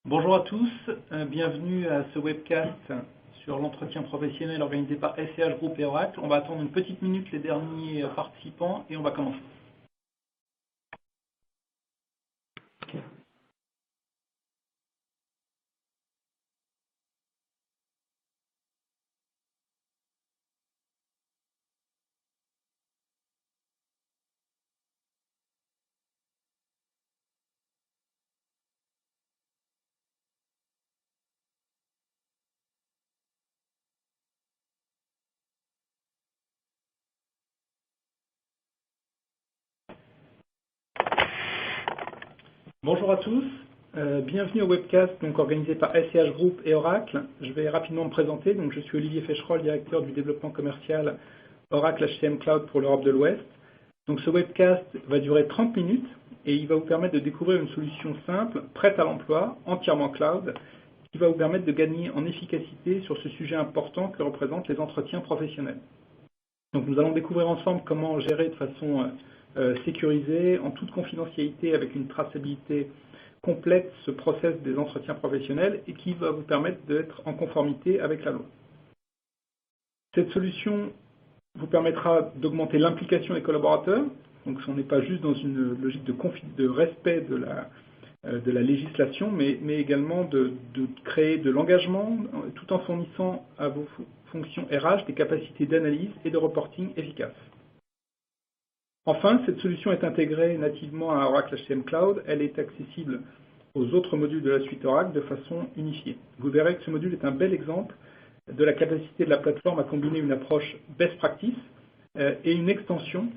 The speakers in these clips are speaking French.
Bonjour à tous, bienvenue à ce webcast sur l'entretien professionnel organisé par SCH Group et Oracle. On va attendre une petite minute les derniers participants et on va commencer. Bonjour à tous, bienvenue au webcast organisé par SCH Group et Oracle. Je vais rapidement me présenter. Donc, je suis Olivier Fecherolles, directeur du développement commercial Oracle HCM Cloud pour l'Europe de l'Ouest. Donc, ce webcast va durer 30 minutes et il va vous permettre de découvrir une solution simple, prête à l'emploi, entièrement cloud, qui va vous permettre de gagner en efficacité sur ce sujet important que représentent les entretiens professionnels. Donc, nous allons découvrir ensemble comment gérer de façon sécurisée, en toute confidentialité, avec une traçabilité complète, ce process des entretiens professionnels et qui va vous permettre d'être en conformité avec la loi. Cette solution vous permettra d'augmenter l'implication des collaborateurs. Donc, on n'est pas juste dans une logique de respect de la législation, mais également de créer de l'engagement tout en fournissant à vos fonctions RH des capacités d'analyse et de reporting efficaces. Enfin, cette solution est intégrée nativement à Oracle HCM Cloud. Elle est accessible aux autres modules de la suite Oracle de façon unifiée. Vous verrez que ce module est un bel exemple de la capacité de la plateforme à combiner une approche best practice et une extension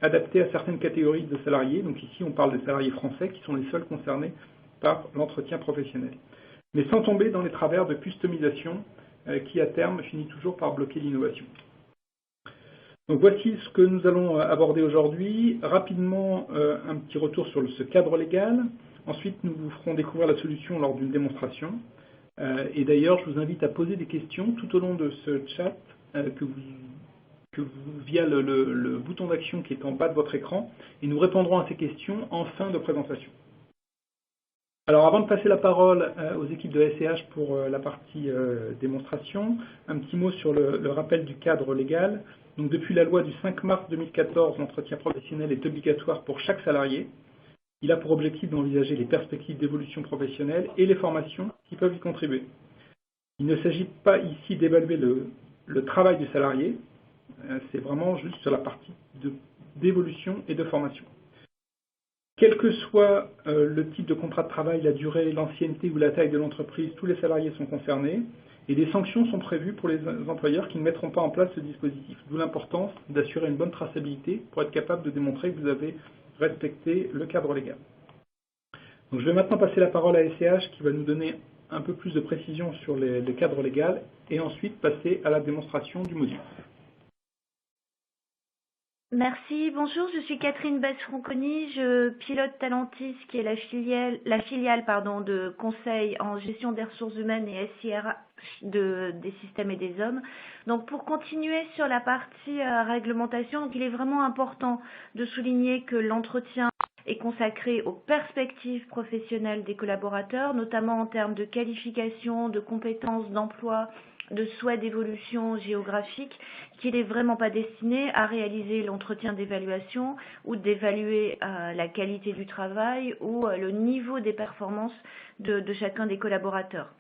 adaptée à certaines catégories de salariés. Donc ici, on parle des salariés français qui sont les seuls concernés par l'entretien professionnel. Mais sans tomber dans les travers de customisation qui, à terme, finit toujours par bloquer l'innovation. Donc voici ce que nous allons aborder aujourd'hui. Rapidement, un petit retour sur ce cadre légal. Ensuite, nous vous ferons découvrir la solution lors d'une démonstration. Et d'ailleurs, je vous invite à poser des questions tout au long de ce chat via le bouton d'action qui est en bas de votre écran. Et nous répondrons à ces questions en fin de présentation. Alors, avant de passer la parole aux équipes de SCH pour la partie démonstration, un petit mot sur le rappel du cadre légal. Donc, depuis la loi du 5 mars 2014, l'entretien professionnel est obligatoire pour chaque salarié. Il a pour objectif d'envisager les perspectives d'évolution professionnelle et les formations qui peuvent y contribuer. Il ne s'agit pas ici d'évaluer le travail du salarié, c'est vraiment juste sur la partie d'évolution et de formation. Quel que soit le type de contrat de travail, la durée, l'ancienneté ou la taille de l'entreprise, tous les salariés sont concernés et des sanctions sont prévues pour les employeurs qui ne mettront pas en place ce dispositif. D'où l'importance d'assurer une bonne traçabilité pour être capable de démontrer que vous avez respecté le cadre légal. Donc, je vais maintenant passer la parole à SCH qui va nous donner un peu plus de précision sur le cadre légal et ensuite passer à la démonstration du module. Merci, bonjour, je suis Catherine Basse-Ronconi, je pilote Talentis qui est la filiale de conseil en gestion des ressources humaines et SIRH des systèmes et des hommes. Donc pour continuer sur la partie réglementation, donc il est vraiment important de souligner que l'entretien est consacré aux perspectives professionnelles des collaborateurs, notamment en termes de qualification, de compétences, d'emploi, de souhait d'évolution géographique, qu'il n'est vraiment pas destiné à réaliser l'entretien d'évaluation ou d'évaluer la qualité du travail ou le niveau des performances de chacun des collaborateurs.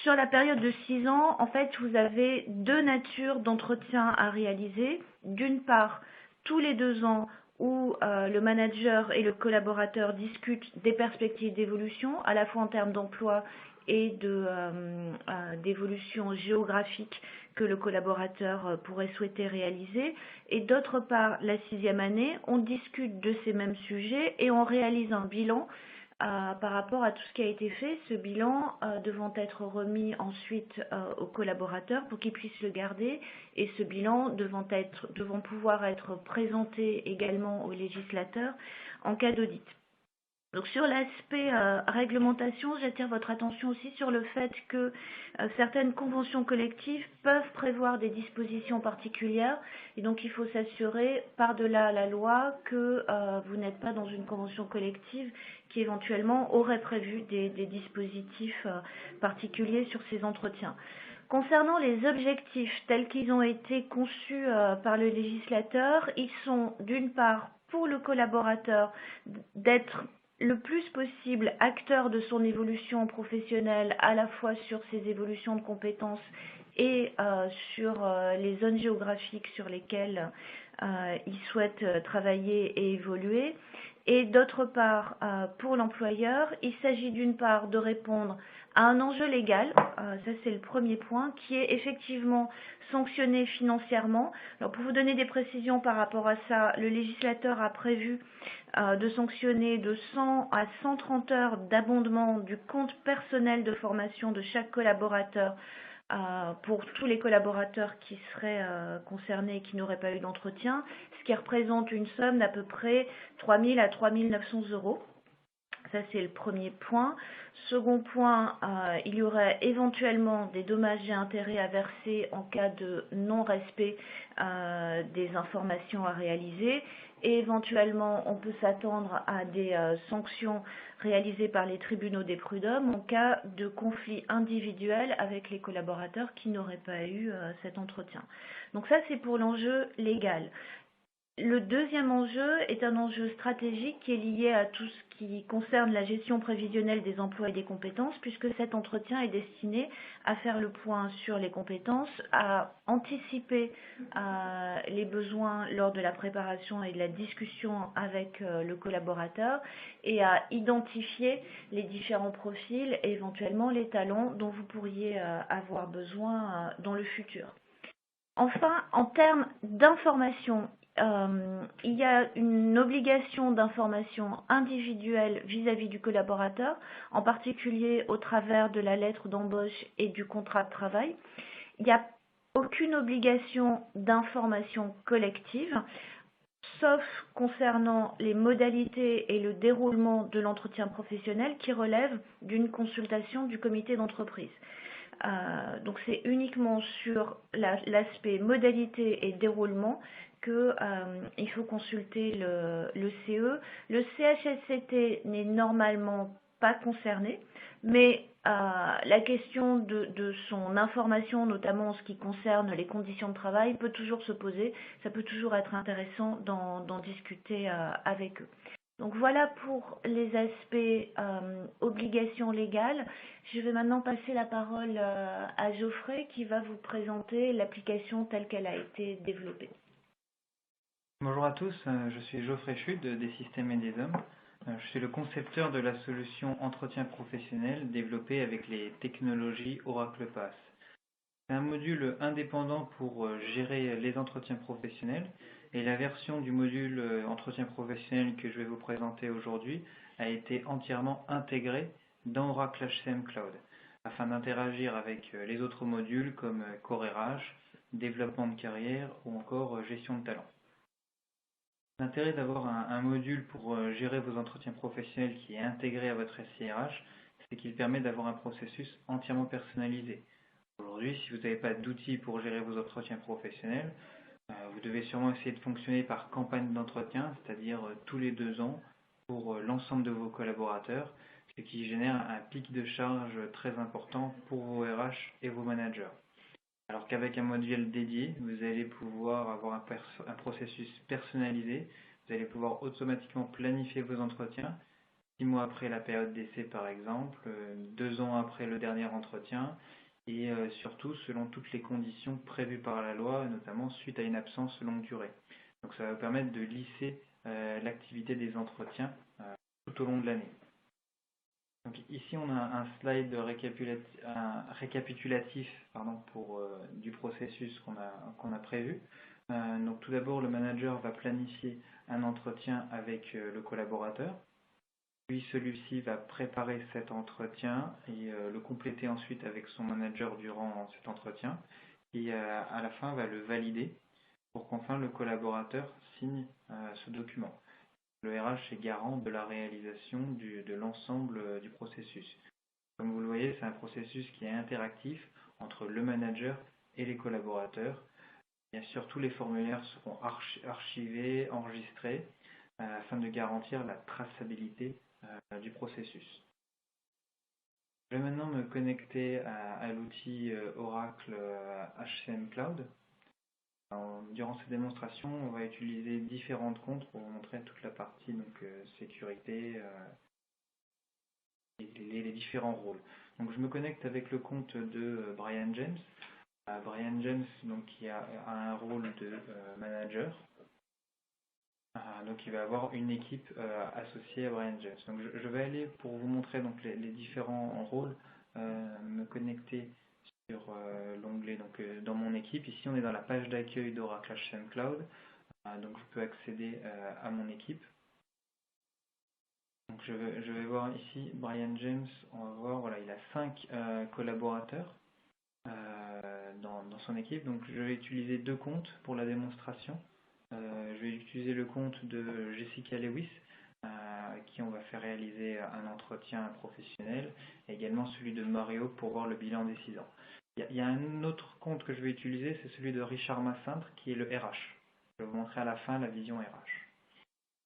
Sur la période de 6 ans, en fait, vous avez deux natures d'entretien à réaliser. D'une part, tous les 2 ans, où le manager et le collaborateur discutent des perspectives d'évolution, à la fois en termes d'emploi et d'évolution géographique que le collaborateur pourrait souhaiter réaliser. Et d'autre part, la 6e année, on discute de ces mêmes sujets et on réalise un bilan par rapport à tout ce qui a été fait, ce bilan devant être remis ensuite aux collaborateurs pour qu'ils puissent le garder et ce bilan devant pouvoir être présenté également aux législateurs en cas d'audit. Donc sur l'aspect réglementation, j'attire votre attention aussi sur le fait que certaines conventions collectives peuvent prévoir des dispositions particulières et donc il faut s'assurer par-delà la loi que vous n'êtes pas dans une convention collective qui éventuellement aurait prévu des dispositifs particuliers sur ces entretiens. Concernant les objectifs tels qu'ils ont été conçus par le législateur, ils sont d'une part pour le collaborateur d'être le plus possible acteur de son évolution professionnelle, à la fois sur ses évolutions de compétences et sur les zones géographiques sur lesquelles il souhaite travailler et évoluer. Et d'autre part, pour l'employeur, il s'agit d'une part de répondre à un enjeu légal, ça c'est le premier point, qui est effectivement sanctionné financièrement. Alors pour vous donner des précisions par rapport à ça, le législateur a prévu de sanctionner de 100 à 130 heures d'abondement du compte personnel de formation de chaque collaborateur pour tous les collaborateurs qui seraient concernés et qui n'auraient pas eu d'entretien, ce qui représente une somme d'à peu près 3 000 à 3 900 euros. Ça, c'est le premier point. Second point, il y aurait éventuellement des dommages et intérêts à verser en cas de non-respect des informations à réaliser. Et éventuellement, on peut s'attendre à des sanctions réalisées par les tribunaux des prud'hommes en cas de conflit individuel avec les collaborateurs qui n'auraient pas eu cet entretien. Donc ça, c'est pour l'enjeu légal. Le deuxième enjeu est un enjeu stratégique qui est lié à tout ce qui concerne la gestion prévisionnelle des emplois et des compétences, puisque cet entretien est destiné à faire le point sur les compétences, à anticiper les besoins lors de la préparation et de la discussion avec le collaborateur et à identifier les différents profils et éventuellement les talents dont vous pourriez avoir besoin dans le futur. Enfin, en termes d'information, il y a une obligation d'information individuelle vis-à-vis du collaborateur, en particulier au travers de la lettre d'embauche et du contrat de travail. Il n'y a aucune obligation d'information collective, sauf concernant les modalités et le déroulement de l'entretien professionnel qui relève d'une consultation du comité d'entreprise. Donc c'est uniquement sur l'aspect modalité et déroulement qu'il faut consulter le CE. Le CHSCT n'est normalement pas concerné, mais la question de son information, notamment en ce qui concerne les conditions de travail, peut toujours se poser. Ça peut toujours être intéressant d'en discuter avec eux. Donc voilà pour les aspects obligations légales. Je vais maintenant passer la parole à Geoffrey qui va vous présenter l'application telle qu'elle a été développée. Bonjour à tous, je suis Geoffrey Chute des Systèmes et des Hommes. Je suis le concepteur de la solution entretien professionnel développée avec les technologies Oracle Pass. C'est un module indépendant pour gérer les entretiens professionnels et la version du module entretien professionnel que je vais vous présenter aujourd'hui a été entièrement intégrée dans Oracle HCM Cloud afin d'interagir avec les autres modules comme Core RH, développement de carrière ou encore gestion de talent. L'intérêt d'avoir un module pour gérer vos entretiens professionnels qui est intégré à votre SIRH, c'est qu'il permet d'avoir un processus entièrement personnalisé. Aujourd'hui, si vous n'avez pas d'outils pour gérer vos entretiens professionnels, vous devez sûrement essayer de fonctionner par campagne d'entretien, c'est-à-dire tous les 2 ans pour l'ensemble de vos collaborateurs, ce qui génère un pic de charge très important pour vos RH et vos managers. Alors qu'avec un module dédié, vous allez pouvoir avoir un processus personnalisé, vous allez pouvoir automatiquement planifier vos entretiens, 6 mois après la période d'essai par exemple, 2 ans après le dernier entretien, et surtout selon toutes les conditions prévues par la loi, notamment suite à une absence longue durée. Donc ça va vous permettre de lisser l'activité des entretiens tout au long de l'année. Donc ici on a un slide récapitulatif du processus qu'on a prévu. Donc tout d'abord le manager va planifier un entretien avec le collaborateur. Puis celui-ci va préparer cet entretien et le compléter ensuite avec son manager durant cet entretien. Et à la fin va le valider pour qu'enfin le collaborateur signe ce document. le RH est garant de la réalisation de l'ensemble du processus. Comme vous le voyez, c'est un processus qui est interactif entre le manager et les collaborateurs. Bien sûr, tous les formulaires seront archivés, enregistrés, afin de garantir la traçabilité du processus. Je vais maintenant me connecter à l'outil Oracle HCM Cloud. Durant cette démonstration, on va utiliser différents comptes pour vous montrer toute la partie sécurité et les différents rôles. Donc je me connecte avec le compte de Brian James. Brian James qui a un rôle de manager. Donc il va avoir une équipe associée à Brian James. Donc je vais aller pour vous montrer les différents rôles, me connecter sur l'onglet dans mon équipe. Ici on est dans la page d'accueil d'Oracle HCM Cloud. Donc je peux accéder à mon équipe. Donc je vais voir ici Brian James. On va voir, voilà, il a 5 collaborateurs dans son équipe. Donc je vais utiliser 2 comptes pour la démonstration. Je vais utiliser le compte de Jessica Lewis, qui on va faire réaliser un entretien professionnel, et également celui de Mario pour voir le bilan des 6 ans. Il y a un autre compte que je vais utiliser, c'est celui de Richard Massintre, qui est le RH. Je vais vous montrer à la fin la vision RH.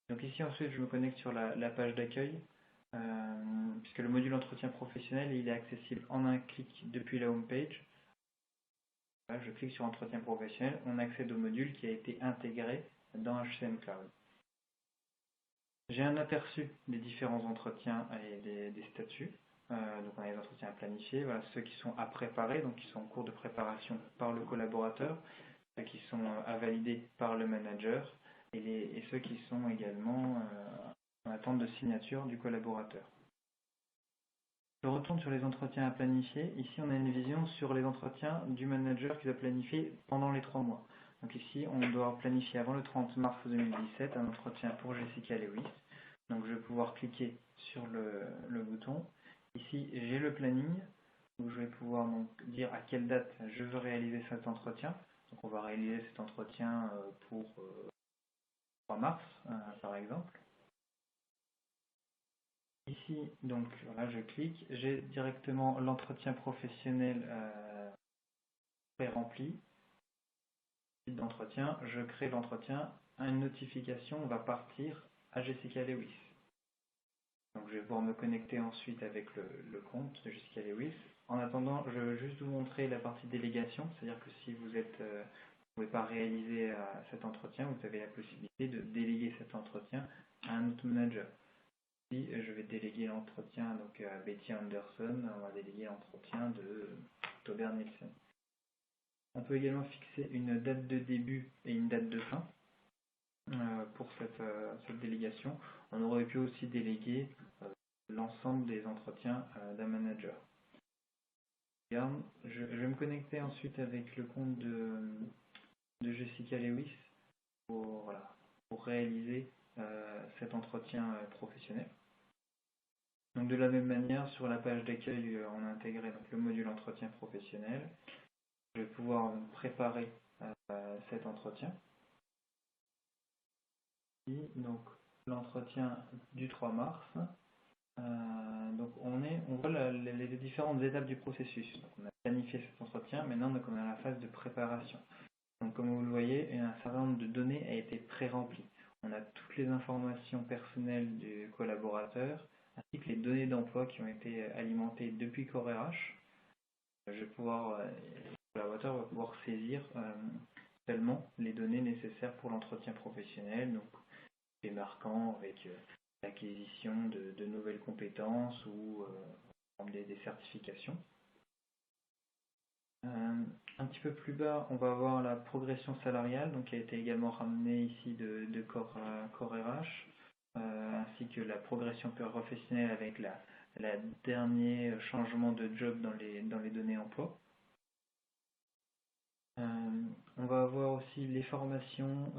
Donc ici ensuite je me connecte sur la page d'accueil, puisque le module entretien professionnel il est accessible en un clic depuis la home page. Là, je clique sur entretien professionnel, on accède au module qui a été intégré dans HCM Cloud. J'ai un aperçu des différents entretiens et des statuts. Donc on a les entretiens à planifier, voilà, ceux qui sont à préparer, donc qui sont en cours de préparation par le collaborateur, ceux qui sont à valider par le manager et ceux qui sont également en attente de signature du collaborateur. Je retourne sur les entretiens à planifier. Ici, on a une vision sur les entretiens du manager qui va planifier pendant les 3 mois. Donc ici, on doit planifier avant le 30 mars 2017 un entretien pour Jessica Lewis. Donc je vais pouvoir cliquer sur le bouton. Ici, j'ai le planning, où je vais pouvoir dire à quelle date je veux réaliser cet entretien. Donc on va réaliser cet entretien pour 3 mars, par exemple. Ici, donc voilà, je clique, j'ai directement l'entretien professionnel pré-rempli. Site d'entretien, je crée l'entretien, une notification va partir à Jessica Lewis. Donc je vais pouvoir me connecter ensuite avec le compte de Jessica Lewis. En attendant, je veux juste vous montrer la partie délégation, c'est-à-dire que si vous ne pouvez pas réaliser cet entretien, vous avez la possibilité de déléguer cet entretien à un autre manager. Ici, je vais déléguer l'entretien à Betty Anderson, on va déléguer l'entretien de Tober Nielsen. On peut également fixer une date de début et une date de fin pour cette délégation. On aurait pu aussi déléguer l'ensemble des entretiens d'un manager. Je vais me connecter ensuite avec le compte de Jessica Lewis pour réaliser cet entretien professionnel. Donc de la même manière, sur la page d'accueil, on a intégré le module entretien professionnel. Je vais pouvoir préparer cet entretien. Et donc l'entretien du 3 mars. Donc on voit les différentes étapes du processus. Donc, on a planifié cet entretien, maintenant on est dans la phase de préparation. Donc comme vous le voyez, un certain nombre de données a été pré-rempli. On a toutes les informations personnelles du collaborateur, ainsi que les données d'emploi qui ont été alimentées depuis CoreRH. Le collaborateur va pouvoir saisir seulement les données nécessaires pour l'entretien professionnel, donc les marquants avec l'acquisition de nouvelles compétences ou des certifications. Un petit peu plus bas, on va avoir la progression salariale, donc qui a été également ramenée ici de CoreRH, ainsi que la progression professionnelle avec la dernier changement de job dans les données emploi. On va avoir aussi les formations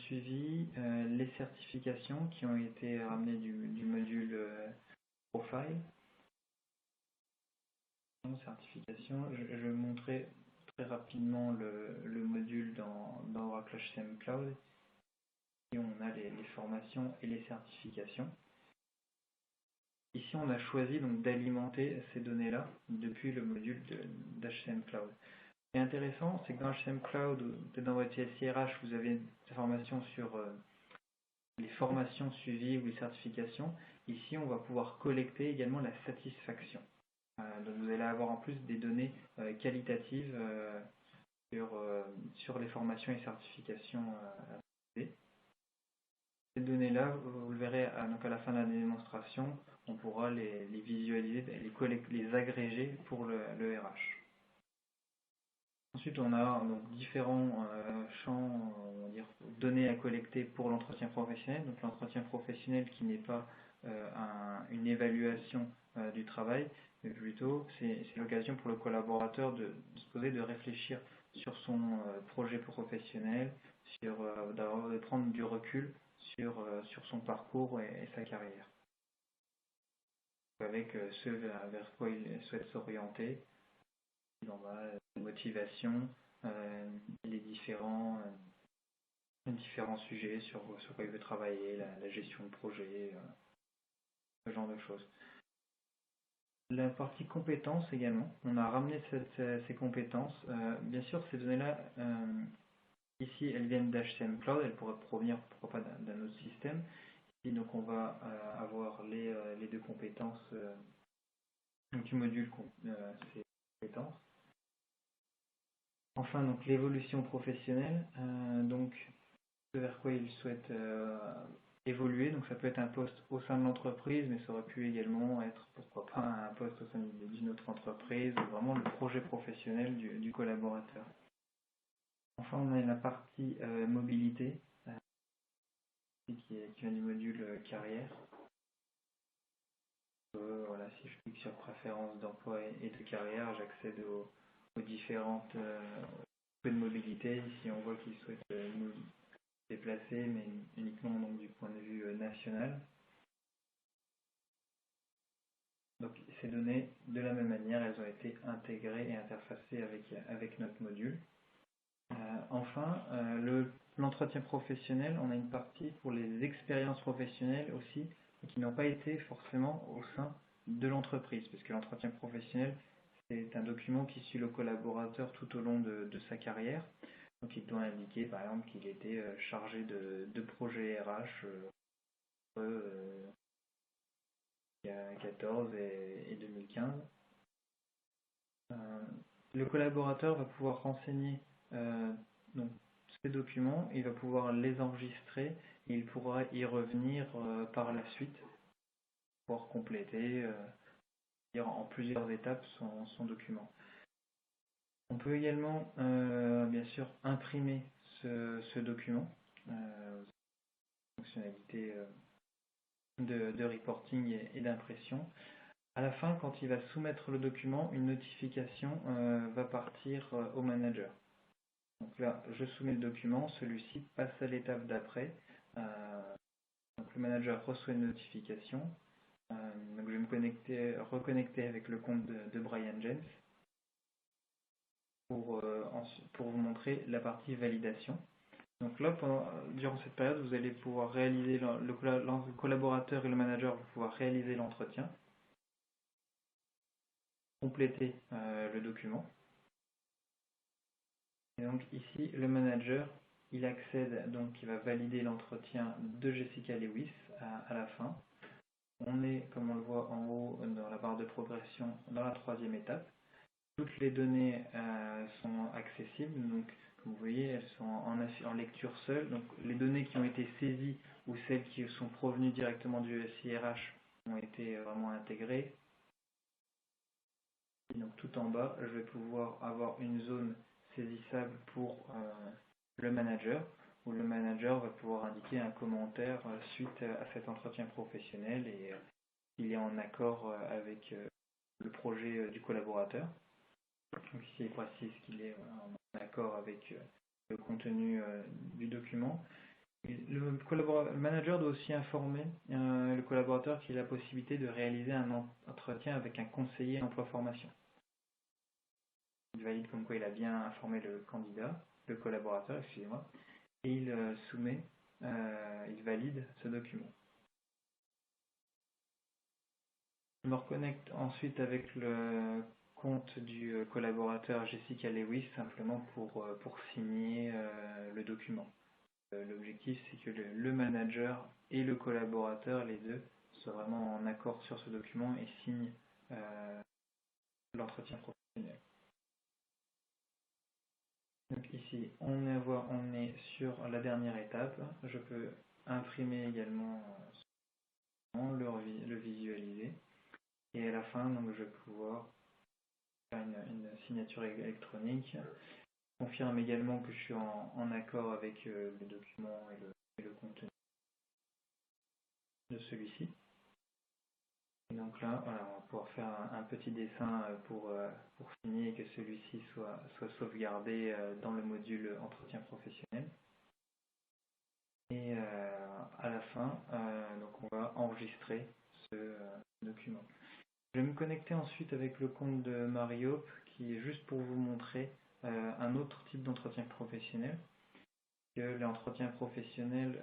suivies, les certifications qui ont été ramenées du module Profile. Certification, je vais montrer très rapidement le module dans Oracle HCM Cloud. Et on a les formations et les certifications. Ici, on a choisi donc d'alimenter ces données-là depuis le module d'HCM Cloud. Ce qui est intéressant, c'est que dans HCM Cloud, peut-être dans votre SIRH, vous avez des formations sur les formations suivies ou les certifications. Ici, on va pouvoir collecter également la satisfaction. Donc vous allez avoir en plus des données qualitatives sur les formations et certifications. Ces données-là, vous le verrez donc à la fin de la démonstration, on pourra les visualiser, les agréger pour le RH. Ensuite, on a donc différents champs, on va dire, données à collecter pour l'entretien professionnel. Donc l'entretien professionnel qui n'est pas une évaluation du travail, mais plutôt c'est l'occasion pour le collaborateur de se poser, de réfléchir sur son projet professionnel, de prendre du recul sur son parcours et sa carrière, avec ce vers quoi il souhaite s'orienter, dans la motivation, les différents sujets sur quoi il veut travailler, la gestion de projet, ce genre de choses. La partie compétences également, on a ramené ces compétences. Bien sûr, ces données-là, ici, elles viennent d'HCM Cloud, elles pourraient provenir, pourquoi pas, d'un autre système. Ici, donc, on va avoir les deux compétences du module, ces compétences. Enfin, donc l'évolution professionnelle, donc ce vers quoi il souhaite évoluer. Donc ça peut être un poste au sein de l'entreprise, mais ça aurait pu également être, pourquoi pas, un poste au sein d'une autre entreprise, ou vraiment le projet professionnel du collaborateur. Enfin, on a la partie mobilité, qui vient du module carrière. Voilà, si je clique sur préférences d'emploi et de carrière, j'accède aux différentes de mobilité. Ici, on voit qu'il souhaite nous déplacer, mais uniquement donc, du point de vue national. Donc, ces données, de la même manière, elles ont été intégrées et interfacées avec notre module. Enfin, l'entretien professionnel, on a une partie pour les expériences professionnelles aussi, qui n'ont pas été forcément au sein de l'entreprise, parce que l'entretien professionnel, c'est un document qui suit le collaborateur tout au long de sa carrière. Donc il doit indiquer par exemple qu'il était chargé de projet RH entre 2014 et 2015. Le collaborateur va pouvoir renseigner donc, ces documents, il va pouvoir les enregistrer et il pourra y revenir par la suite pour pouvoir compléter en plusieurs étapes son document. On peut également bien sûr imprimer ce document, fonctionnalité de reporting et d'impression. À la fin, quand il va soumettre le document, une notification va partir au manager. Donc là, je soumets le document, celui-ci passe à l'étape d'après. Donc le manager reçoit une notification. Donc je vais me reconnecter avec le compte de Brian James pour vous montrer la partie validation. Donc là, durant cette période, vous allez pouvoir réaliser, le collaborateur et le manager vont pouvoir réaliser l'entretien, compléter le document. Et donc ici, le manager, il accède, donc il va valider l'entretien de Jessica Lewis à la fin. On est, comme on le voit en haut, dans la barre de progression, dans la troisième étape. Toutes les données sont accessibles, donc comme vous voyez, elles sont en lecture seule. Donc les données qui ont été saisies ou celles qui sont provenues directement du SIRH ont été vraiment intégrées. Et donc tout en bas, je vais pouvoir avoir une zone saisissable pour le manager, où le manager va pouvoir indiquer un commentaire suite à cet entretien professionnel et s'il est en accord avec le projet du collaborateur. Donc ici, il précise qu'il est en accord avec le contenu du document. Et le manager doit aussi informer le collaborateur qu'il a la possibilité de réaliser un entretien avec un conseiller emploi-formation. Il valide comme quoi il a bien informé le candidat, le collaborateur, excusez-moi, et il soumet il valide ce document. Je me reconnecte ensuite avec le compte du collaborateur Jessica Lewis, simplement pour signer le document. L'objectif, c'est que le manager et le collaborateur, les deux, soient vraiment en accord sur ce document et signent l'entretien professionnel. Donc ici, on est sur la dernière étape. Je peux imprimer également le visualiser. Et à la fin, donc, je vais pouvoir faire une signature électronique. Je confirme également que je suis en accord avec le document et le contenu de celui-ci. Et donc là, voilà, on va pouvoir faire un petit dessin pour signer et que celui-ci soit sauvegardé dans le module entretien professionnel. Et à la fin, donc on va enregistrer ce document. Je vais me connecter ensuite avec le compte de Mario, qui est juste pour vous montrer un autre type d'entretien professionnel. Que l'entretien professionnel,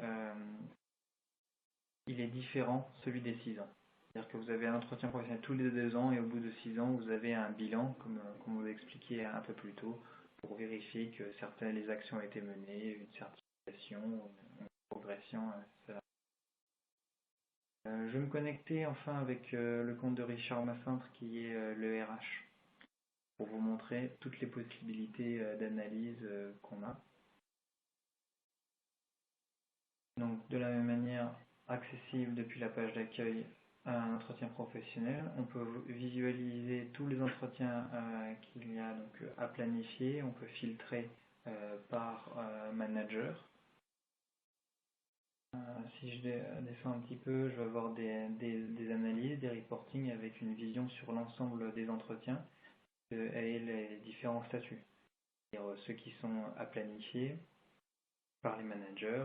il est différent, celui des 6 ans. C'est-à-dire que vous avez un entretien professionnel tous les 2 ans et au bout de 6 ans, vous avez un bilan, comme vous l'avez expliqué un peu plus tôt, pour vérifier que les actions ont été menées, une certification, une progression, etc. Je vais me connecter enfin avec le compte de Richard Massintre qui est le RH pour vous montrer toutes les possibilités d'analyse qu'on a. Donc de la même manière, accessible depuis la page d'accueil à un entretien professionnel, on peut visualiser tous les entretiens qu'il y a donc, à planifier, on peut filtrer par manager. Si je descends un petit peu, je vais avoir des analyses, des reportings avec une vision sur l'ensemble des entretiens et les différents statuts. C'est-à-dire ceux qui sont à planifier par les managers,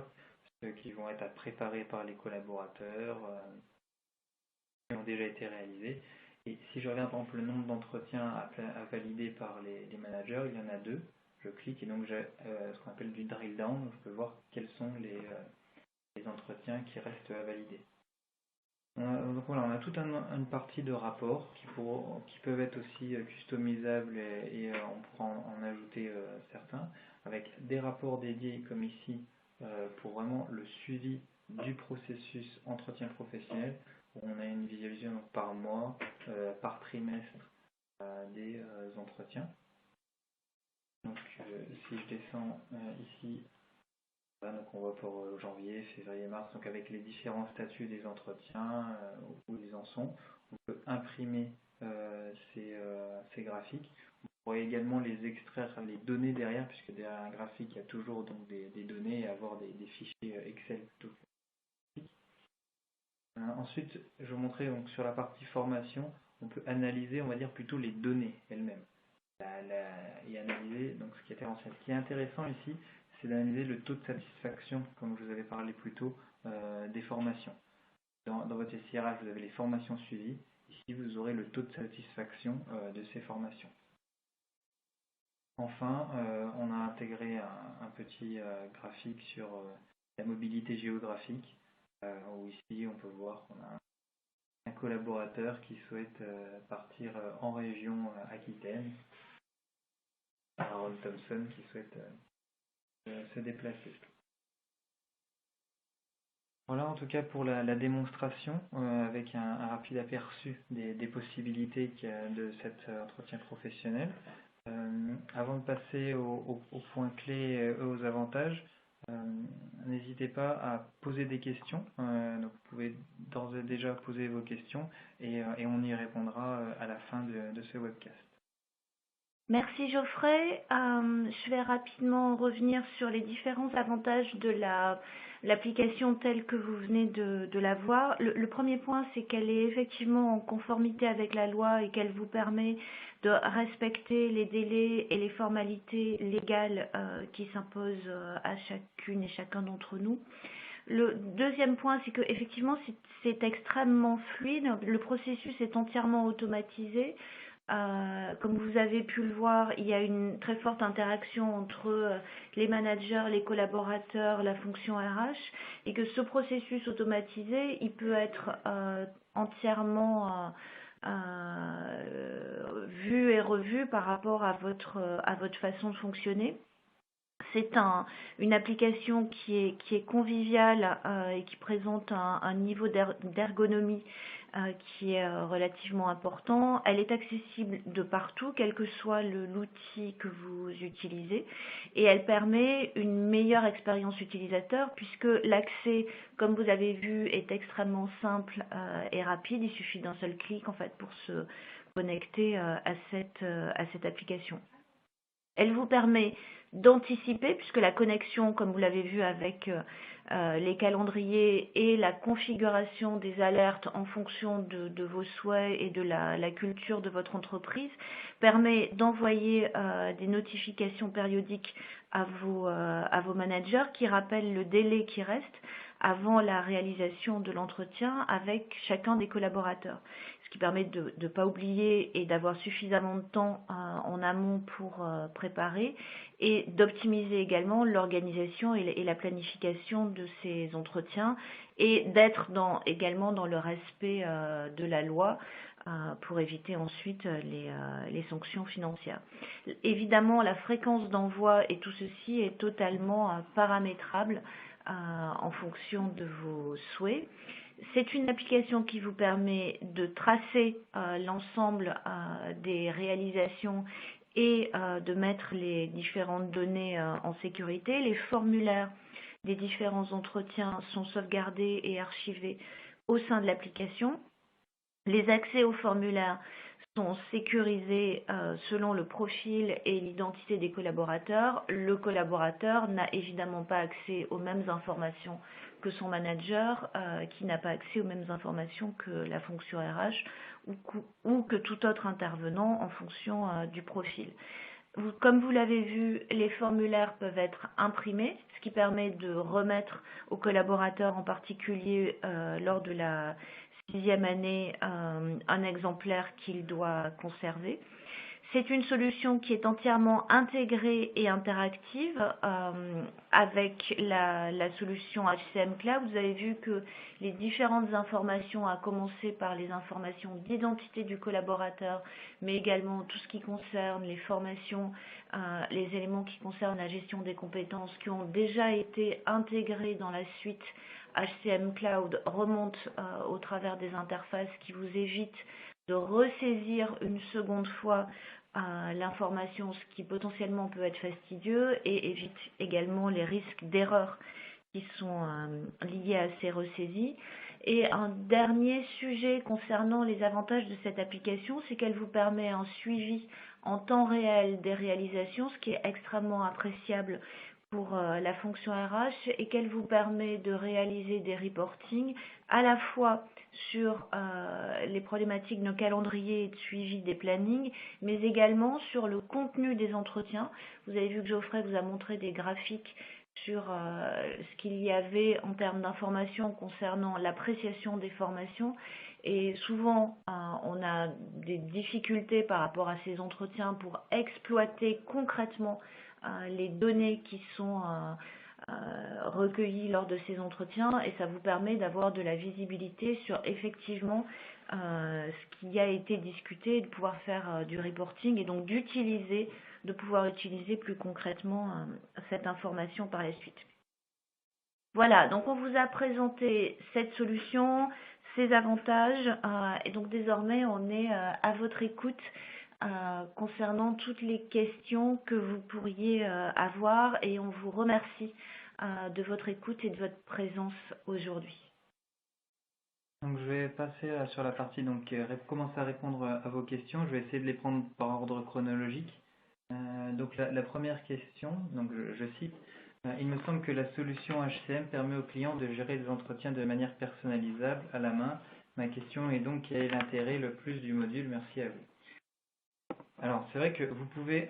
ceux qui vont être à préparer par les collaborateurs, qui ont déjà été réalisés. Et si je regarde par exemple le nombre d'entretiens à valider par les managers, il y en a 2. Je clique et donc j'ai ce qu'on appelle du drill down. Je peux voir quels sont les entretiens qui restent à valider. Donc voilà, on a toute une partie de rapports qui peuvent être aussi customisables et on pourra en ajouter certains, avec des rapports dédiés comme ici pour vraiment le suivi du processus entretien professionnel, où on a une visualisation par mois, par trimestre des entretiens. Donc si je descends ici, donc on voit pour janvier, février, mars, donc avec les différents statuts des entretiens, où ils en sont. On peut imprimer ces graphiques. On pourrait également les extraire, les données derrière, puisque derrière un graphique, il y a toujours donc, des données et avoir des fichiers Excel plutôt que graphiques. Ensuite, je vais vous montrer donc, sur la partie formation, on peut analyser, on va dire, plutôt les données elles-mêmes. Et analyser donc, ce qui est intéressant ici, c'est d'analyser le taux de satisfaction, comme je vous avais parlé plus tôt, des formations. Dans votre SIRH, vous avez les formations suivies. Ici, vous aurez le taux de satisfaction de ces formations. Enfin, on a intégré un petit graphique sur la mobilité géographique, où ici, on peut voir qu'on a un collaborateur qui souhaite partir en région Aquitaine, Aaron Thompson qui souhaite se déplacer. Voilà en tout cas pour la démonstration avec un rapide aperçu des possibilités de cet entretien professionnel. Avant de passer aux points clés et aux avantages, n'hésitez pas à poser des questions. Donc vous pouvez d'ores et déjà poser vos questions et on y répondra à la fin de ce webcast. Merci Geoffrey. Je vais rapidement revenir sur les différents avantages de l'application telle que vous venez de la voir. Le premier point, c'est qu'elle est effectivement en conformité avec la loi et qu'elle vous permet de respecter les délais et les formalités légales qui s'imposent à chacune et chacun d'entre nous. Le deuxième point, c'est que effectivement, c'est extrêmement fluide. Le processus est entièrement automatisé. Comme vous avez pu le voir, il y a une très forte interaction entre les managers, les collaborateurs, la fonction RH, et que ce processus automatisé, il peut être entièrement vu et revu par rapport à votre façon de fonctionner. C'est une application qui est conviviale et qui présente un niveau d'ergonomie qui est relativement important. Elle est accessible de partout, quel que soit l'outil que vous utilisez, et elle permet une meilleure expérience utilisateur puisque l'accès, comme vous avez vu, est extrêmement simple et rapide. Il suffit d'un seul clic en fait pour se connecter à cette application. Elle vous permet d'anticiper, puisque la connexion, comme vous l'avez vu avec les calendriers et la configuration des alertes en fonction de vos souhaits et de la culture de votre entreprise, permet d'envoyer des notifications périodiques à vos managers qui rappellent le délai qui reste avant la réalisation de l'entretien avec chacun des collaborateurs. Ce qui permet de ne pas oublier et d'avoir suffisamment de temps en amont pour préparer et d'optimiser également l'organisation et la planification de ces entretiens et d'être également dans le respect de la loi pour éviter ensuite les sanctions financières. Évidemment, la fréquence d'envoi et tout ceci est totalement paramétrable en fonction de vos souhaits. C'est une application qui vous permet de tracer l'ensemble des réalisations et de mettre les différentes données en sécurité. Les formulaires des différents entretiens sont sauvegardés et archivés au sein de l'application. Les accès aux formulaires sont sécurisés selon le profil et l'identité des collaborateurs. Le collaborateur n'a évidemment pas accès aux mêmes informations que son manager, qui n'a pas accès aux mêmes informations que la fonction RH ou que tout autre intervenant en fonction du profil. Comme vous l'avez vu, les formulaires peuvent être imprimés, ce qui permet de remettre aux collaborateurs, en particulier lors de la 6e année, un exemplaire qu'il doit conserver. C'est une solution qui est entièrement intégrée et interactive avec la solution HCM Cloud. Vous avez vu que les différentes informations, à commencer par les informations d'identité du collaborateur, mais également tout ce qui concerne les formations, les éléments qui concernent la gestion des compétences qui ont déjà été intégrés dans la suite HCM Cloud, remontent au travers des interfaces qui vous évitent de ressaisir une seconde fois l'information, ce qui potentiellement peut être fastidieux, et évite également les risques d'erreurs qui sont liés à ces ressaisies. Et un dernier sujet concernant les avantages de cette application, c'est qu'elle vous permet un suivi en temps réel des réalisations, ce qui est extrêmement appréciable pour la fonction RH, et qu'elle vous permet de réaliser des reportings à la fois sur les problématiques de calendrier et de suivi des plannings, mais également sur le contenu des entretiens. Vous avez vu que Geoffrey vous a montré des graphiques sur ce qu'il y avait en termes d'informations concernant l'appréciation des formations. Et souvent, on a des difficultés par rapport à ces entretiens pour exploiter concrètement les données qui sont recueillies lors de ces entretiens, et ça vous permet d'avoir de la visibilité sur effectivement ce qui a été discuté, de pouvoir faire du reporting et donc de pouvoir utiliser plus concrètement cette information par la suite. Voilà, donc on vous a présenté cette solution, ses avantages, et donc désormais on est à votre écoute concernant toutes les questions que vous pourriez avoir, et on vous remercie de votre écoute et de votre présence aujourd'hui. Donc je vais passer sur la partie, donc commencer à répondre à vos questions. Je vais essayer de les prendre par ordre chronologique. Donc la première question, donc je cite, il me semble que la solution HCM permet aux clients de gérer des entretiens de manière personnalisable à la main. Ma question est donc quel est l'intérêt le plus du module? Merci à vous. Alors, c'est vrai que vous pouvez,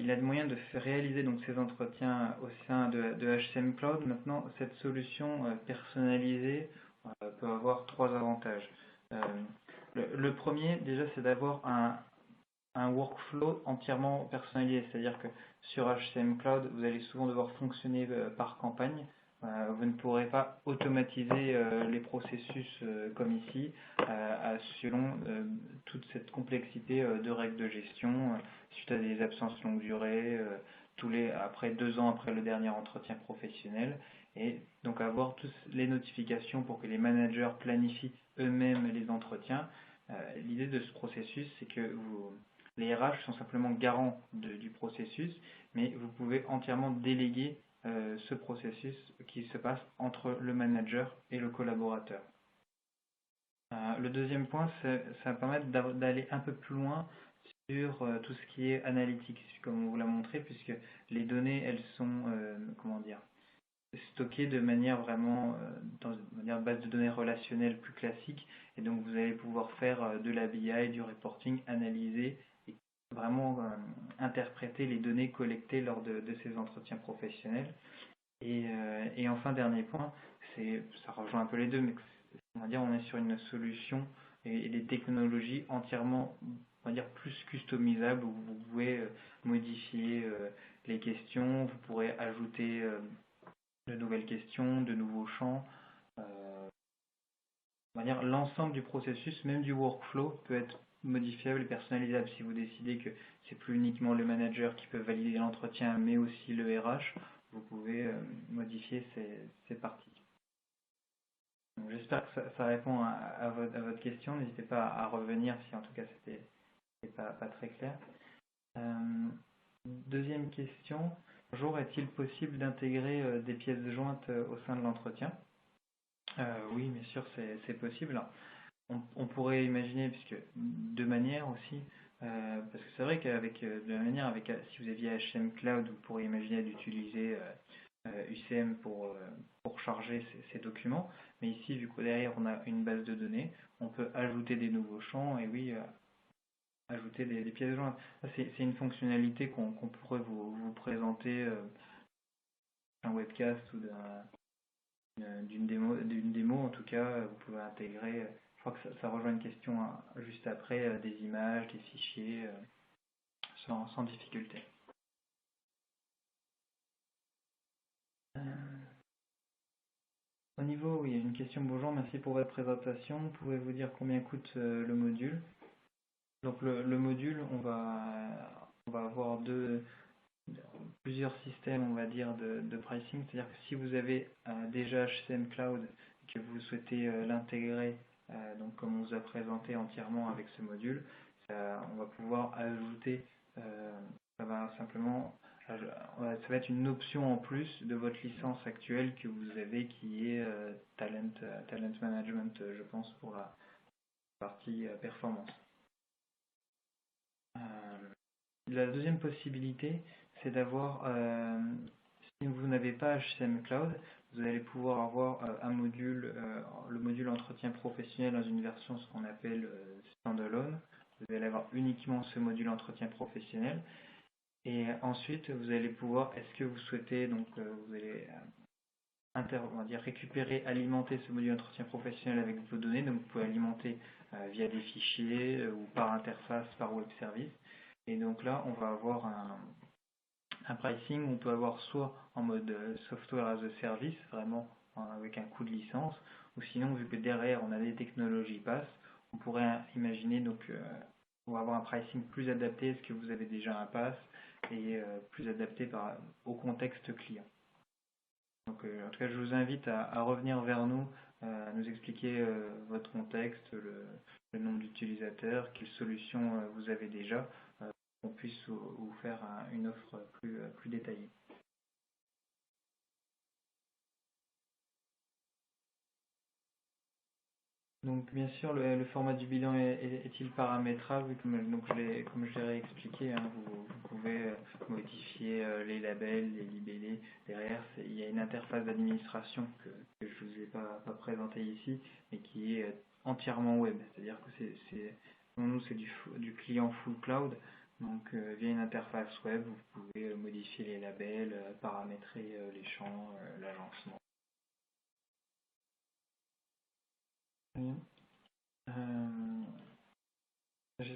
il y a des moyens de réaliser donc ces entretiens au sein de HCM Cloud. Maintenant, cette solution personnalisée peut avoir 3 avantages. Le premier, déjà, c'est d'avoir un workflow entièrement personnalisé, c'est-à-dire que sur HCM Cloud, vous allez souvent devoir fonctionner par campagne. Vous ne pourrez pas automatiser les processus comme ici, selon toute cette complexité de règles de gestion, suite à des absences longue durée, après 2 ans après le dernier entretien professionnel, et donc avoir toutes les notifications pour que les managers planifient eux-mêmes les entretiens. L'idée de ce processus, c'est que les RH sont simplement garants du processus, mais vous pouvez entièrement déléguer ce processus qui se passe entre le manager et le collaborateur. Le deuxième point, ça va permettre d'aller un peu plus loin sur tout ce qui est analytics, comme on vous l'a montré, puisque les données, elles sont, stockées de manière vraiment dans une base de données relationnelle plus classique, et donc vous allez pouvoir faire de la BI, du reporting, analyser et vraiment interpréter les données collectées lors de ces entretiens professionnels. Et enfin, dernier point, ça rejoint un peu les deux, mais on est sur une solution et des technologies entièrement, plus customisables, où vous pouvez modifier les questions, vous pourrez ajouter de nouvelles questions, de nouveaux champs. L'ensemble du processus, même du workflow, peut être modifiable et personnalisable. Si vous décidez que c'est plus uniquement le manager qui peut valider l'entretien, mais aussi le RH, vous pouvez modifier ces parties. J'espère que ça répond à votre question. N'hésitez pas à revenir si en tout cas c'était pas très clair. Deuxième question. Bonjour, est-il possible d'intégrer des pièces jointes au sein de l'entretien? Oui, bien sûr, c'est possible. On pourrait imaginer, puisque deux manières aussi, parce que c'est vrai qu'avec de la manière, si vous aviez HCM Cloud, vous pourriez imaginer d'utiliser UCM pour charger ces documents. Mais ici, vu que derrière on a une base de données, on peut ajouter des nouveaux champs et oui, ajouter des pièces jointes. C'est une fonctionnalité qu'on pourrait vous présenter un webcast ou d'une démo en tout cas. Vous pouvez intégrer, je crois que ça rejoint une question juste après, des images, des fichiers, sans difficulté. Au niveau, oui, une question. Bonjour, merci pour votre présentation. Pouvez-vous dire combien coûte le module? Donc le module, on va avoir plusieurs systèmes, on va dire, de pricing. C'est-à-dire que si vous avez déjà HCM Cloud et que vous souhaitez l'intégrer, donc comme on vous a présenté entièrement avec ce module, on va pouvoir ajouter, ça va être une option en plus de votre licence actuelle que vous avez, qui est Talent Management, je pense, pour la partie performance. La deuxième possibilité, c'est d'avoir, si vous n'avez pas HCM Cloud, vous allez pouvoir avoir un module, le module entretien professionnel dans une version, ce qu'on appelle standalone. Vous allez avoir uniquement ce module entretien professionnel. Et ensuite, vous allez pouvoir, est-ce que vous souhaitez, donc vous allez récupérer, alimenter ce module entretien professionnel avec vos données. Donc vous pouvez alimenter via des fichiers ou par interface, par web service. Et donc là, on va avoir un pricing. On peut avoir soit en mode software as a service, vraiment avec un coût de licence, ou sinon, vu que derrière on a des technologies PaaS, on pourrait imaginer, donc on va avoir un pricing plus adapté. Est-ce que vous avez déjà un PaaS et plus adapté au contexte client. Donc, en tout cas, je vous invite à revenir vers nous, à nous expliquer votre contexte, le nombre d'utilisateurs, quelles solutions vous avez déjà, pour qu'on puisse vous faire une offre plus détaillée. Donc bien sûr, le format du bilan est-il paramétrable? Comme je l'ai expliqué, hein, vous pouvez modifier les labels, les libellés. Derrière, il y a une interface d'administration que je ne vous ai pas présentée ici, mais qui est entièrement web. C'est-à-dire que pour nous, c'est du client full cloud. Donc via une interface web, vous pouvez modifier les labels, paramétrer les champs, l'agencement.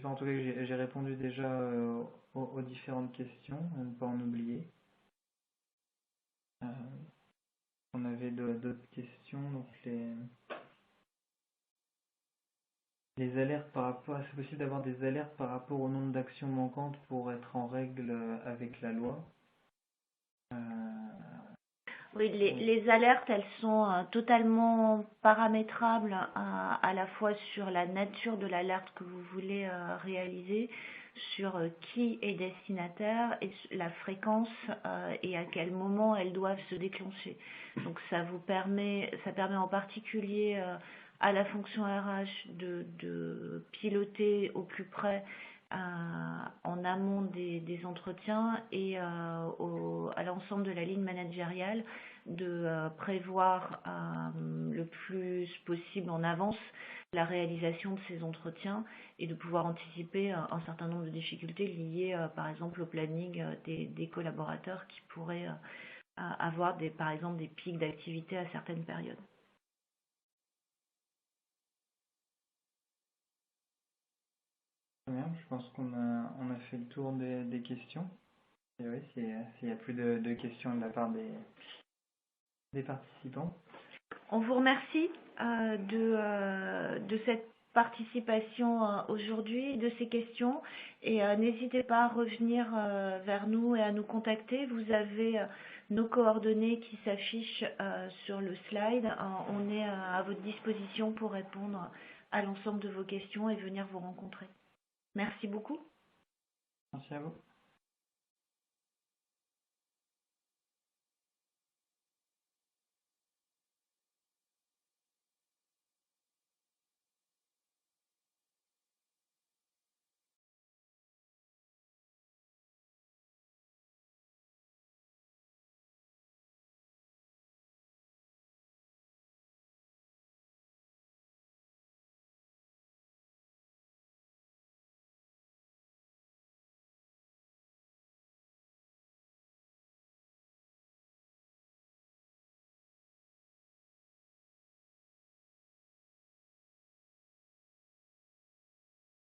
j'espère en tout cas que j'ai répondu déjà aux différentes questions, à ne pas en oublier. On avait d'autres questions, donc les alertes par rapport, c'est possible d'avoir des alertes par rapport au nombre d'actions manquantes pour être en règle avec la loi. Oui, les alertes, elles sont totalement paramétrables à la fois sur la nature de l'alerte que vous voulez réaliser, sur qui est destinataire et la fréquence et à quel moment elles doivent se déclencher. Donc ça permet en particulier à la fonction RH de piloter au plus près en amont des entretiens et à l'ensemble de la ligne managériale de prévoir le plus possible en avance la réalisation de ces entretiens et de pouvoir anticiper un certain nombre de difficultés liées par exemple au planning des collaborateurs qui pourraient avoir par exemple des pics d'activité à certaines périodes. Très bien, je pense qu'on a fait le tour des questions. Et oui, s'il n'y a plus de questions de la part des participants. On vous remercie de cette participation aujourd'hui, de ces questions. Et n'hésitez pas à revenir vers nous et à nous contacter. Vous avez nos coordonnées qui s'affichent sur le slide. On est à votre disposition pour répondre à l'ensemble de vos questions et venir vous rencontrer. Merci beaucoup. Merci à vous.